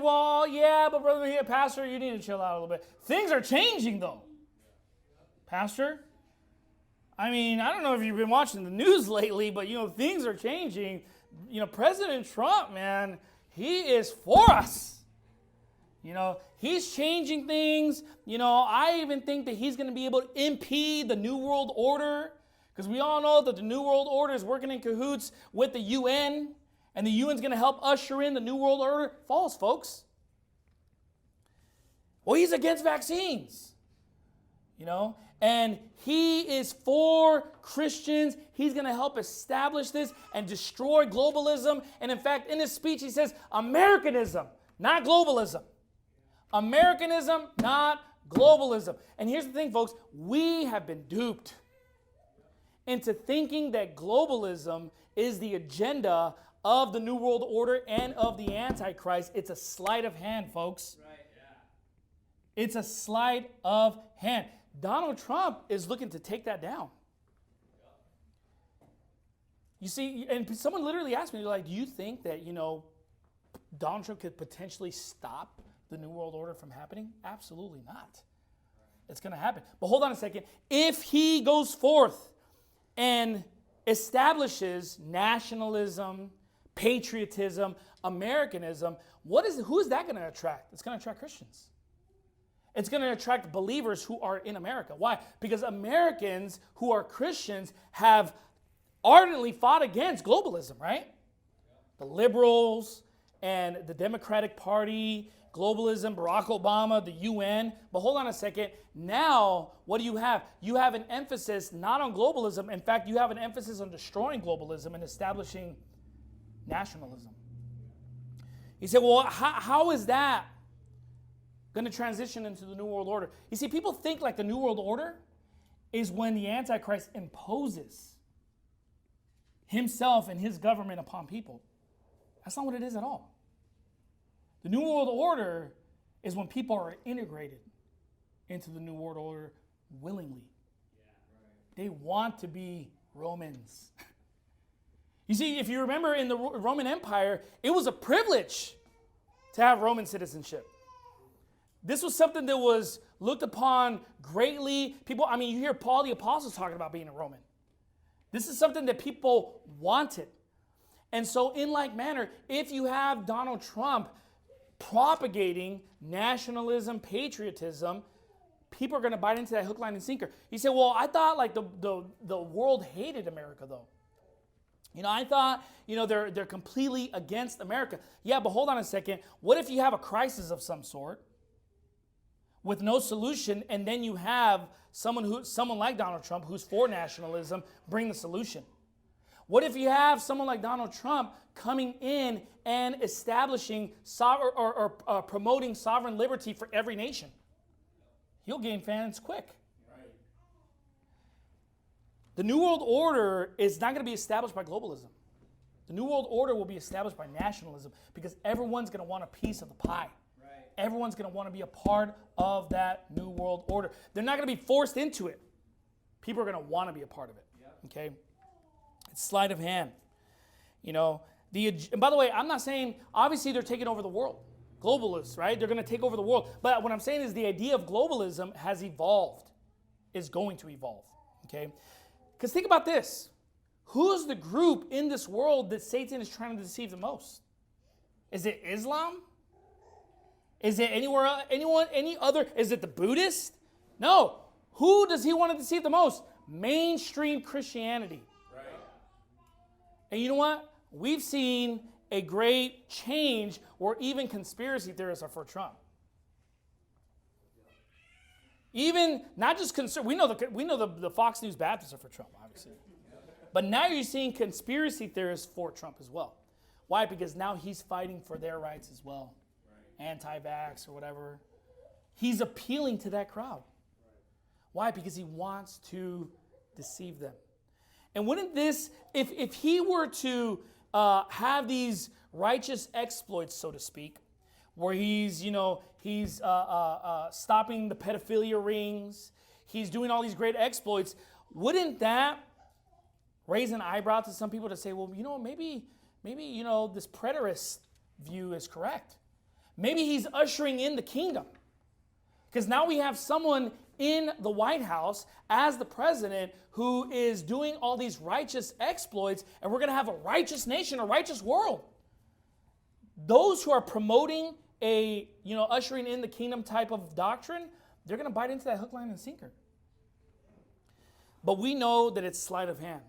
well, yeah, but brother here, pastor, you need to chill out a little bit. Things are changing, though. Pastor? I mean, I don't know if you've been watching the news lately, but, things are changing. President Trump, man, he is for us. He's changing things. I even think that he's going to be able to impede the New World Order, because we all know that the New World Order is working in cahoots with the UN, and the UN's going to help usher in the New World Order. False, folks. Well, he's against vaccines. And he is for Christians. He's going to help establish this and destroy globalism. And in fact, in his speech, he says, Americanism, not globalism. Americanism, not globalism. And here's the thing, folks. We have been duped into thinking that globalism is the agenda of the New World Order and of the Antichrist. It's a sleight of hand, folks. Right. Yeah. It's a sleight of hand. Donald Trump is looking to take that down. You see, and someone literally asked me, like, do you think that, Donald Trump could potentially stop the New World Order from happening? Absolutely not. It's going to happen. But hold on a second. If he goes forth and establishes nationalism, patriotism, Americanism, who is that going to attract? It's going to attract Christians. It's going to attract believers who are in America. Why? Because Americans who are Christians have ardently fought against globalism, right? The liberals and the Democratic Party, globalism, Barack Obama, the UN. But hold on a second. Now, what do you have? You have an emphasis not on globalism. In fact, you have an emphasis on destroying globalism and establishing nationalism. He said, well, how is that going to transition into the New World Order? You see, people think like the New World Order is when the Antichrist imposes himself and his government upon people. That's not what it is at all. The New World Order is when people are integrated into the New World Order willingly. They want to be Romans. You see, if you remember in the Roman Empire, it was a privilege to have Roman citizenship. This was something that was looked upon greatly. You hear Paul the Apostle talking about being a Roman. This is something that people wanted. And so in like manner, if you have Donald Trump propagating nationalism, patriotism, people are going to bite into that hook, line, and sinker. He said, well, I thought like the world hated America, though. I thought, they're completely against America. Yeah, but hold on a second. What if you have a crisis of some sort with no solution, and then you have someone like Donald Trump who's for nationalism bring the solution? What if you have someone like Donald Trump coming in and establishing or promoting sovereign liberty for every nation? He'll gain fans quick. Right. The New World Order is not going to be established by globalism. The New World Order will be established by nationalism, because everyone's going to want a piece of the pie. Everyone's going to want to be a part of that New World Order. They're not going to be forced into it. People are going to want to be a part of it. Yep. Okay? It's sleight of hand. And by the way, I'm not saying, obviously they're taking over the world. Globalists, right? They're going to take over the world. But what I'm saying is the idea of globalism has evolved, is going to evolve. Okay? Because think about this. Who's the group in this world that Satan is trying to deceive the most? Is it Islam? Is it any other? Is it the Buddhists? No. Who does he want to deceive the most? Mainstream Christianity. Right. And you know what? We've seen a great change where even conspiracy theorists are for Trump. Even not just we know the Fox News Baptists are for Trump, obviously. But now you're seeing conspiracy theorists for Trump as well. Why? Because now he's fighting for their rights as well. Anti-vax or whatever. He's appealing to that crowd. Why? Because he wants to deceive them. And wouldn't this, if he were to have these righteous exploits, so to speak, where he's stopping the pedophilia rings, he's doing all these great exploits, wouldn't that raise an eyebrow to some people to say, well, maybe this preterist view is correct? Maybe he's ushering in the kingdom. Because now we have someone in the White House as the president who is doing all these righteous exploits, and we're going to have a righteous nation, a righteous world. Those who are promoting a, ushering in the kingdom type of doctrine, they're going to bite into that hook, line, and sinker. But we know that it's sleight of hand.